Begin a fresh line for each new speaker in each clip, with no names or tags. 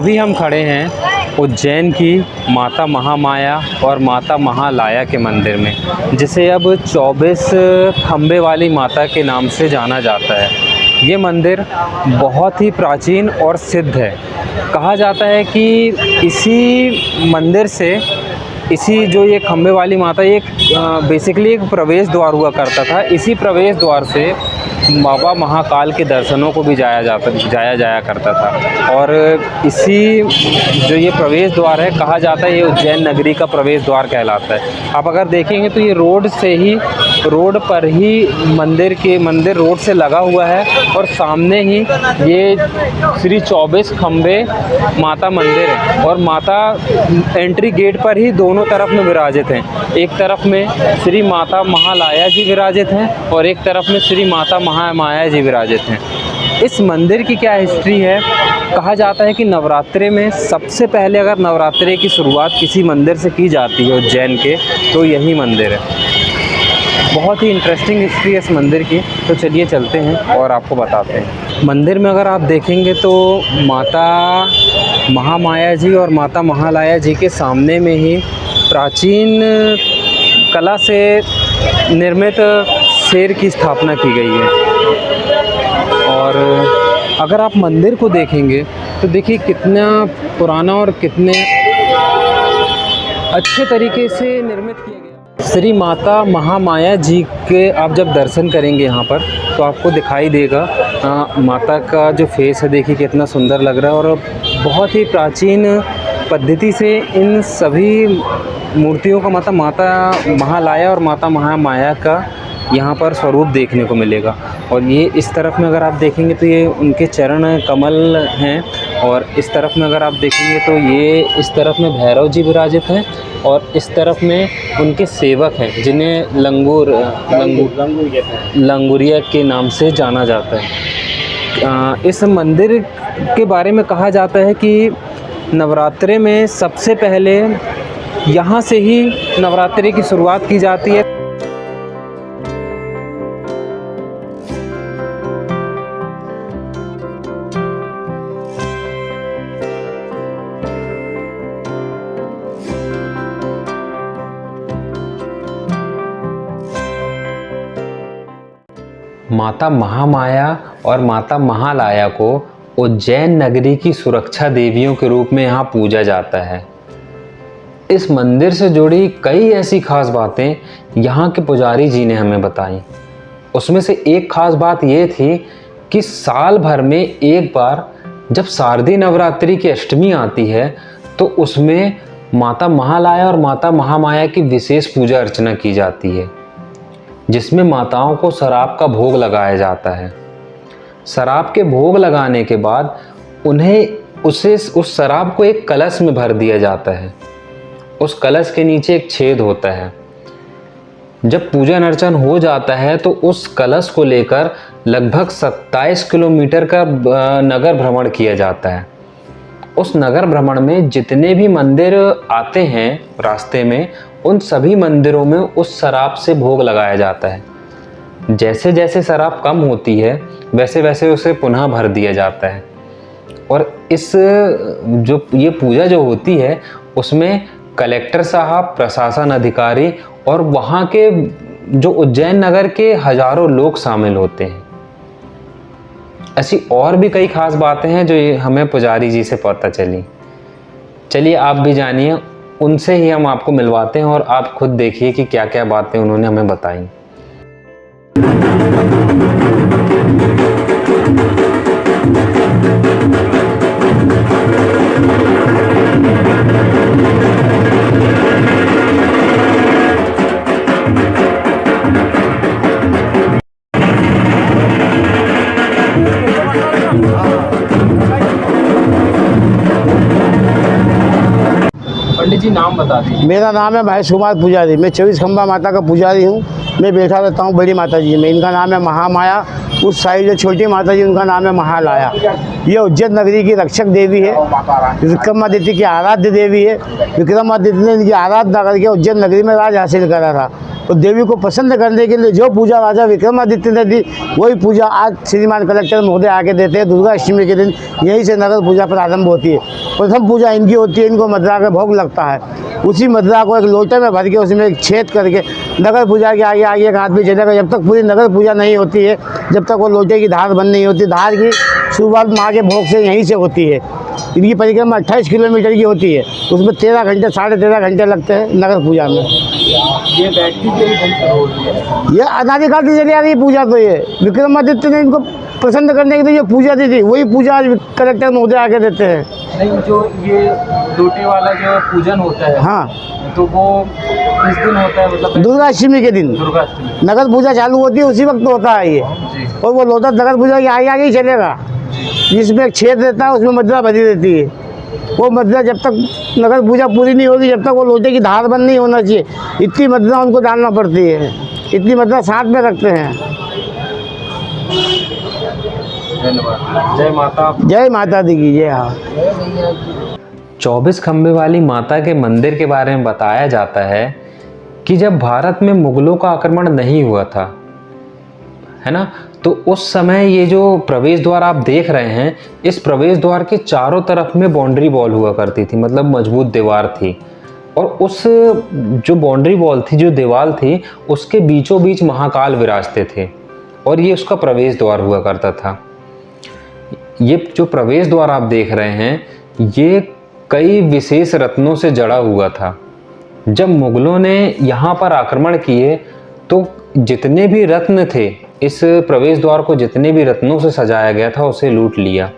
अभी हम खड़े हैं उज्जैन की माता महामाया और माता महालाया के मंदिर में, जिसे अब 24 खंबे वाली माता के नाम से जाना जाता है। ये मंदिर बहुत ही प्राचीन और सिद्ध है। कहा जाता है कि इसी मंदिर से जो ये खंबे वाली माता, ये बेसिकली एक प्रवेश द्वार हुआ करता था। इसी प्रवेश द्वार से बाबा महाकाल के दर्शनों को भी जाया करता था। और इसी जो ये प्रवेश द्वार है, कहा जाता है ये उज्जैन नगरी का प्रवेश द्वार कहलाता है। आप अगर देखेंगे तो ये रोड पर ही मंदिर रोड से लगा हुआ है और सामने ही ये श्री 24 खंबे माता मंदिर है। और माता एंट्री गेट पर ही दोनों तरफ में विराजित हैं। एक तरफ में श्री माता महालाया जी विराजित हैं और एक तरफ में श्री माता महामाया जी विराजित हैं। इस मंदिर की क्या हिस्ट्री है? कहा जाता है कि नवरात्रे में सबसे पहले अगर नवरात्रे की शुरुआत किसी मंदिर से की जाती है उज्जैन के, तो यही मंदिर है। बहुत ही इंटरेस्टिंग हिस्ट्री है इस मंदिर की। तो चलिए चलते हैं और आपको बताते हैं। मंदिर में अगर आप देखेंगे तो माता महामाया जी और माता महालाया जी के सामने में ही प्राचीन कला से निर्मित शेर की स्थापना की गई है। और अगर आप मंदिर को देखेंगे तो देखिए कितना पुराना और कितने अच्छे तरीके से निर्मित किया गया। श्री माता महामाया जी के आप जब दर्शन करेंगे यहाँ पर, तो आपको दिखाई देगा माता का जो फेस है, देखिए कितना सुंदर लग रहा है। और बहुत ही प्राचीन पद्धति से इन सभी मूर्तियों का मतलब माता महालाया और माता महामाया का यहाँ पर स्वरूप देखने को मिलेगा। और ये इस तरफ में अगर आप देखेंगे तो ये उनके चरण कमल हैं, और इस तरफ में अगर आप देखेंगे तो ये इस तरफ में भैरव जी विराजित हैं, और इस तरफ में उनके सेवक हैं जिन्हें लंगुरिया के नाम से जाना जाता है। इस मंदिर के बारे में कहा जाता है कि नवरात्रे में सबसे पहले यहाँ से ही नवरात्रि की शुरुआत की जाती है। माता महामाया और माता महालाया को उज्जैन नगरी की सुरक्षा देवियों के रूप में यहाँ पूजा जाता है। इस मंदिर से जुड़ी कई ऐसी खास बातें यहाँ के पुजारी जी ने हमें बताई। उसमें से एक खास बात ये थी कि साल भर में एक बार जब शारदीय नवरात्रि की अष्टमी आती है, तो उसमें माता महालाया और माता महामाया की विशेष पूजा अर्चना की जाती है, जिसमें माताओं को शराब का भोग लगाया जाता है। शराब के भोग लगाने के बाद उन्हें उस शराब को एक कलश में भर दिया जाता है। उस कलश के नीचे एक छेद होता है। जब पूजन अर्चन हो जाता है तो उस कलश को लेकर लगभग 27 किलोमीटर का नगर भ्रमण किया जाता है। उस नगर भ्रमण में जितने भी मंदिर आते हैं रास्ते में, उन सभी मंदिरों में उस शराब से भोग लगाया जाता है। जैसे जैसे शराब कम होती है, वैसे वैसे उसे पुनः भर दिया जाता है। और ये पूजा जो होती है, उसमें कलेक्टर साहब, प्रशासन अधिकारी और वहाँ के जो उज्जैन नगर के हजारों लोग शामिल होते हैं। ऐसी और भी कई खास बातें हैं जो हमें पुजारी जी से पता चली। चलिए आप भी जानिए, उनसे ही हम आपको मिलवाते हैं और आप खुद देखिए कि क्या क्या बातें उन्होंने हमें बताई। पंडित जी नाम बता दीजिए।
मेरा नाम है महेश कुमार पुजारी। मैं 24 खंबा माता का पुजारी हूँ। मैं बैठा रहता हूँ बड़ी माता जी में। इनका नाम है महामाया। उस साइड जो छोटी माता जी, उनका नाम है महालाया। ये उज्जैन नगरी की रक्षक देवी है। विक्रमादित्य की आराध्य देवी है। विक्रमादित्य ने इनकी आराधना करके उज्जैन नगरी में राज हासिल करा था। और देवी को प्रसन्न करने के लिए जो पूजा राजा विक्रमादित्य ने दी वही पूजा आज श्रीमान कलेक्टर महोदय आके देते हैं। दुर्गा अष्टमी के दिन यहीं से नगर पूजा प्रारंभ होती है। प्रथम पूजा इनकी होती है, इनको मदरा का भोग लगता है। उसी मदरा को एक लोटे में भर के उसमें एक छेद करके नगर पूजा के आगे आगे एक आदमी चलेगा। जब तक पूरी नगर पूजा नहीं होती है, जब तक वो लोटे की धार बंद नहीं होती। धार की शुरुआत माँ के भोग से यहीं से होती है। इनकी परिक्रमा 28 किलोमीटर की होती है, उसमें 13 घंटे 13.5 घंटे लगते हैं नगर पूजा में।
ये बैठकी के ही बंद हो रही है।
ये अनादिकाल से चली आ रही है पूजा। तो ये विक्रमादित्य ने इनको प्रसन्न करने के लिए ये पूजा दी थी, वही पूजा आज कलेक्टर महोदय आके देते हैं।
नहीं, जो ये लोटे वाला जो पूजन होता है,
हाँ,
तो वो किस दिन होता है? मतलब
दुर्गा अष्टमी के दिन
दुर्गा अष्टमी
नगर पूजा चालू होती है, उसी वक्त होता है ये।
जी।
और वो लोटा नगर पूजा के आगे आगे ही चलेगा, जिसमें एक छेद रहता है उसमें मदरा भरी रहती है। वो मदरा जब तक नगर पूजा पूरी नहीं होगी, जब तक वो लोटे की धार बंद नहीं होना चाहिए, इतनी मदरा उनको डालना पड़ती है। इतनी मदरा साथ में रखते हैं।
धन्यवाद। जय माता।
जय माता दी की जय। हाँ,
24 खंबे वाली माता के मंदिर के बारे में बताया जाता है कि जब भारत में मुगलों का आक्रमण नहीं हुआ था, है ना, तो उस समय ये जो प्रवेश द्वार आप देख रहे हैं, इस प्रवेश द्वार के चारों तरफ में बाउंड्री वॉल हुआ करती थी, मतलब मजबूत दीवार थी। और उस जो बाउंड्री वॉल थी, जो दीवार थी, उसके बीचों बीच महाकाल विराजते थे और ये उसका प्रवेश द्वार हुआ करता था। ये जो प्रवेश द्वार आप देख रहे हैं, ये कई विशेष रत्नों से जड़ा हुआ था। जब मुगलों ने यहाँ पर आक्रमण किए तो जितने भी रत्न थे, इस प्रवेश द्वार को जितने भी रत्नों से सजाया गया था उसे लूट लिया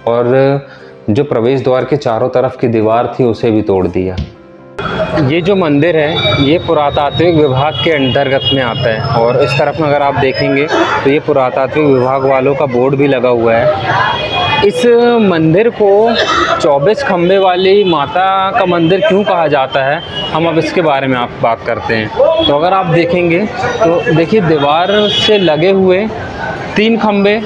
और जो प्रवेश द्वार के चारों तरफ की दीवार थी उसे भी तोड़ दिया। ये जो मंदिर है ये पुरातात्विक विभाग के अंतर्गत में आता है और इस तरफ में अगर आप देखेंगे तो ये पुरातात्विक विभाग वालों का बोर्ड भी लगा हुआ है। इस मंदिर को 24 खंबे वाली माता का मंदिर क्यों कहा जाता है, हम अब इसके बारे में आप बात करते हैं। तो अगर आप देखेंगे तो देखिए, दीवार से लगे हुए 3 खंबे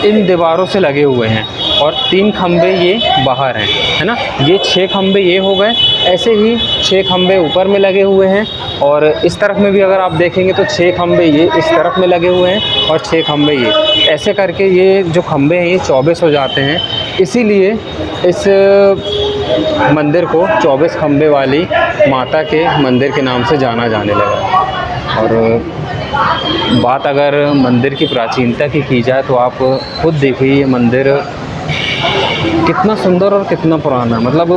इन दीवारों से लगे हुए हैं और 3 खंबे ये बाहर हैं, है ना। ये 6 खंबे ये हो गए, ऐसे ही 6 खंबे ऊपर में लगे हुए हैं और इस तरफ में भी अगर आप देखेंगे तो 6 खंबे ये इस तरफ में लगे हुए हैं और 6 खंबे ये, ऐसे करके ये जो खंबे हैं ये 24 हो जाते हैं। इसीलिए इस मंदिर को 24 खंबे वाली माता के मंदिर के नाम से जाना जाने लगा। और बात अगर मंदिर की प्राचीनता की जाए तो आप खुद देखिए, ये मंदिर कितना सुंदर और कितना पुराना, मतलब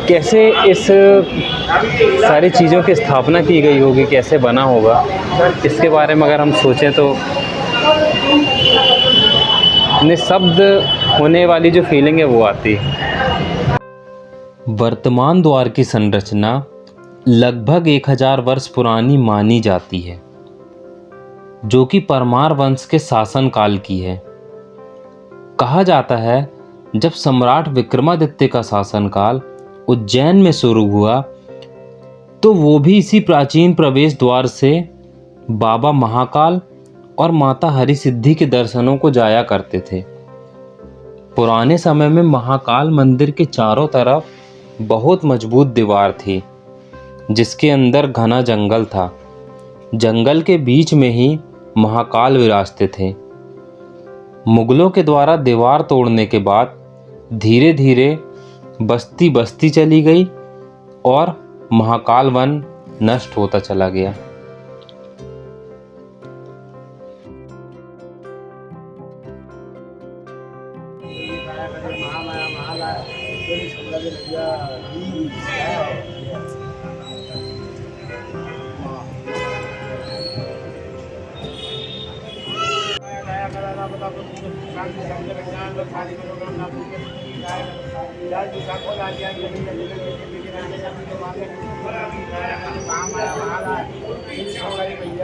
कैसे इस सारी चीज़ों की स्थापना की गई होगी, कैसे बना होगा, इसके बारे में अगर हम सोचें तो निःशब्द होने वाली जो फीलिंग है वो आती है। वर्तमान द्वार की संरचना लगभग 1000 वर्ष पुरानी मानी जाती है, जो कि परमार वंश के शासन काल की है। कहा जाता है जब सम्राट विक्रमादित्य का शासनकाल उज्जैन में शुरू हुआ तो वो भी इसी प्राचीन प्रवेश द्वार से बाबा महाकाल और माता हरिसिद्धि के दर्शनों को जाया करते थे। पुराने समय में महाकाल मंदिर के चारों तरफ बहुत मजबूत दीवार थी, जिसके अंदर घना जंगल था। जंगल के बीच में ही महाकाल विराजते थे। मुगलों के द्वारा दीवार तोड़ने के बाद धीरे धीरे बस्ती बस्ती चली गई और महाकाल वन नष्ट होता चला गया।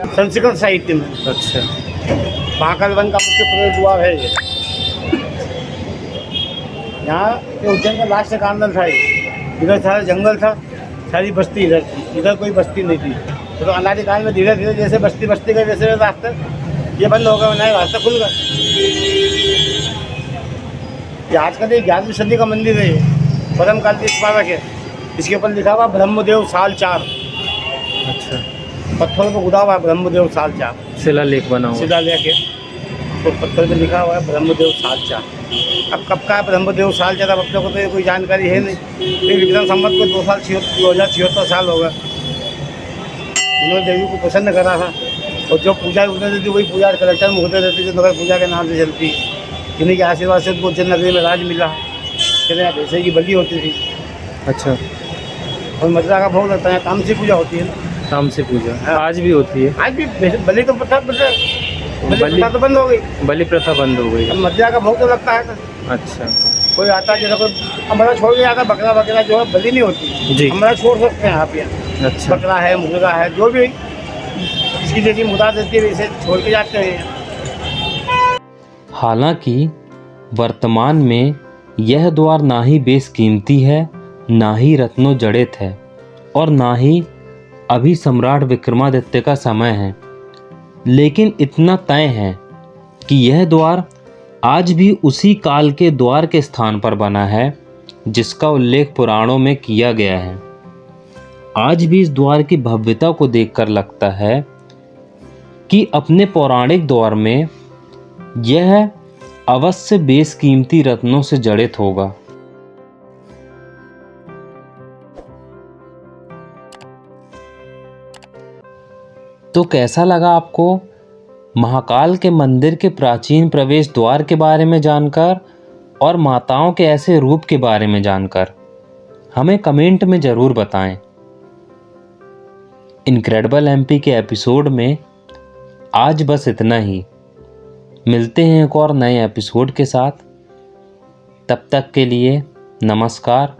संस्कृत साहित्य में
अच्छा,
महाकाल वन का मुख्य प्रवेश द्वार है ये। यहाँ ये उज्जैन का लास्ट का आंदोलन था। इधर सारा जंगल था, सारी बस्ती इधर थी, इधर कोई बस्ती नहीं थी। तो अनादिकाल में धीरे धीरे जैसे बस्ती बस्ती गए वैसे रास्ता ये बंद हो गया, नया रास्ता खुल गया। ये आज का 11वीं सदी का मंदिर है, ये परम काल की स्मारक है। इसके ऊपर लिखा हुआ ब्रह्मदेव साल 4।
अच्छा,
पत्थर पर खुदा हुआ है ब्रह्मदेव सालचा,
शिलालेख बना हुआ।
सीधा लेके तो पत्थर पे लिखा हुआ है ब्रह्मदेव सालचा। अब कब का है ब्रह्मदेव सालचा, तब अपने को तो ये कोई जानकारी है नहीं। फिर विक्रम संवत को 2076 साल हो गए। उन्होंने देवी को प्रसन्न करा था, और जो पूजा उन्होंने देती वही पूजा कलेक्टर में होते रहती, जो नगर पूजा के नाम से चलती। इन्हीं के आशीर्वाद से उनको उज्जैन नगरी में राज मिला। फिर यहाँ भैंसे की बलि होती थी,
अच्छा,
और मथुरा का भोग लगता है, तामसी पूजा होती है ना।
तामसी पूजा
हाँ।
आज भी होती है।
आज भी बलि तो प्रथा बलि प्रथा तो बंद हो गई,
बलि प्रथा बंद हो गई।
अब मथुरा का भोग तो लगता है ना।
अच्छा,
कोई आता है जैसे कोई हमारा छोड़ के आता, बकरा वगैरह जो है बलि नहीं होती
जी।
हमारा छोड़ सकते हैं आप यहाँ।
अच्छा,
बकरा है, मुर्गा है, जो भी इसकी जैसी मुदा देती है वैसे छोड़ के जाते हैं।
हालांकि वर्तमान में यह द्वार ना ही बेशकीमती है, ना ही रत्नों जड़ित है, और ना ही अभी सम्राट विक्रमादित्य का समय है। लेकिन इतना तय है कि यह द्वार आज भी उसी काल के द्वार के स्थान पर बना है जिसका उल्लेख पुराणों में किया गया है। आज भी इस द्वार की भव्यता को देखकर लगता है कि अपने पौराणिक दौर में यह अवश्य बेशकीमती रत्नों से जड़ित होगा। तो कैसा लगा आपको महाकाल के मंदिर के प्राचीन प्रवेश द्वार के बारे में जानकर और माताओं के ऐसे रूप के बारे में जानकर? हमें कमेंट में ज़रूर बताएं। इनक्रेडिबल एमपी के एपिसोड में आज बस इतना ही। मिलते हैं एक और नए एपिसोड के साथ। तब तक के लिए नमस्कार।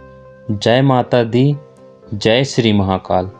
जय माता दी, जय श्री महाकाल।